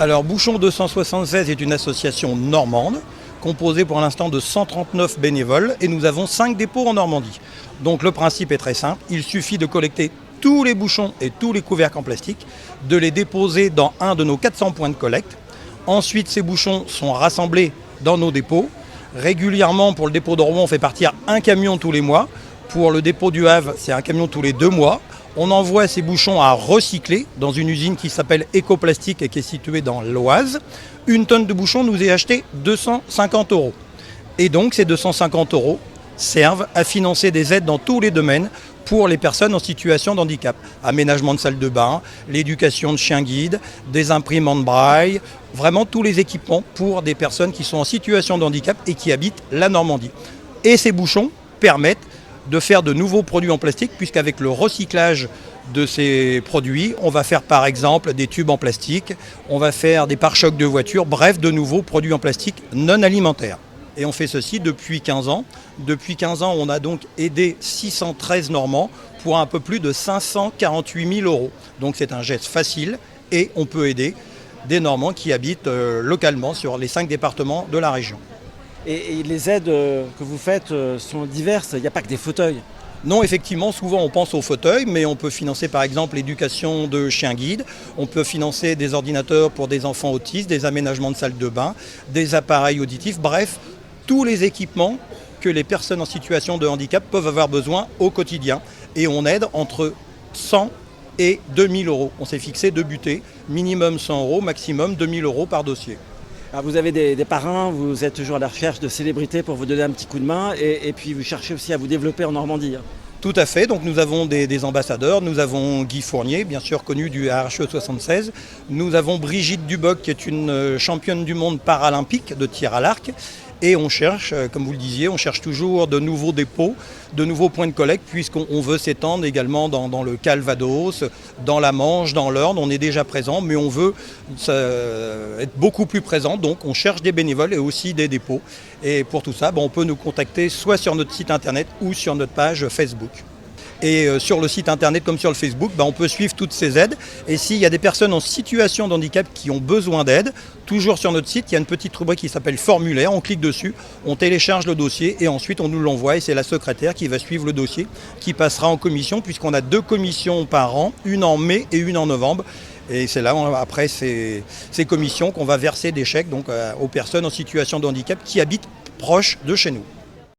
Alors Bouchon 276 est une association normande composée pour l'instant de 139 bénévoles et nous avons 5 dépôts en Normandie. Donc le principe est très simple, il suffit de collecter tous les bouchons et tous les couvercles en plastique, de les déposer dans un de nos 400 points de collecte. Ensuite ces bouchons sont rassemblés dans nos dépôts. Régulièrement pour le dépôt de Rouen on fait partir un camion tous les mois. Pour le dépôt du Havre c'est un camion tous les 2 mois. On envoie ces bouchons à recycler dans une usine qui s'appelle Ecoplastique et qui est située dans l'Oise. Une tonne de bouchons nous est achetée 250 €. Et donc ces 250 € servent à financer des aides dans tous les domaines pour les personnes en situation de handicap. Aménagement de salles de bain, l'éducation de chiens guides, des imprimantes braille, vraiment tous les équipements pour des personnes qui sont en situation de handicap et qui habitent la Normandie. Et ces bouchons permettent de faire de nouveaux produits en plastique, puisqu'avec le recyclage de ces produits, on va faire par exemple des tubes en plastique, on va faire des pare-chocs de voitures, bref, de nouveaux produits en plastique non alimentaires. Et on fait ceci depuis 15 ans. Depuis 15 ans, on a donc aidé 613 Normands pour un peu plus de 548 000 €. Donc c'est un geste facile et on peut aider des Normands qui habitent localement sur les 5 départements de la région. Et les aides que vous faites sont diverses, il n'y a pas que des fauteuils. Non, effectivement, souvent on pense aux fauteuils, mais on peut financer par exemple l'éducation de chiens guides, on peut financer des ordinateurs pour des enfants autistes, des aménagements de salles de bain, des appareils auditifs, bref, tous les équipements que les personnes en situation de handicap peuvent avoir besoin au quotidien. Et on aide entre 100 et 2000 €. On s'est fixé 2 butées, minimum 100 €, maximum 2000 € par dossier. Alors vous avez des parrains, vous êtes toujours à la recherche de célébrités pour vous donner un petit coup de main et puis vous cherchez aussi à vous développer en Normandie. Tout à fait, donc nous avons des ambassadeurs, nous avons Guy Fournier, bien sûr connu du ARHE 76, nous avons Brigitte Duboc qui est une championne du monde paralympique de tir à l'arc, et on cherche, comme vous le disiez, on cherche toujours de nouveaux dépôts, de nouveaux points de collecte, puisqu'on veut s'étendre également dans le Calvados, dans la Manche, dans l'Orne. On est déjà présent, mais on veut être beaucoup plus présent, donc on cherche des bénévoles et aussi des dépôts. Et pour tout ça, on peut nous contacter soit sur notre site internet ou sur notre page Facebook. Et sur le site internet comme sur le Facebook, on peut suivre toutes ces aides. Et s'il y a des personnes en situation de handicap qui ont besoin d'aide, toujours sur notre site, il y a une petite rubrique qui s'appelle formulaire. On clique dessus, on télécharge le dossier et ensuite on nous l'envoie. Et c'est la secrétaire qui va suivre le dossier, qui passera en commission, puisqu'on a 2 commissions par an, une en mai et une en novembre. Et c'est là, après ces commissions, qu'on va verser des chèques donc, aux personnes en situation de handicap qui habitent proche de chez nous.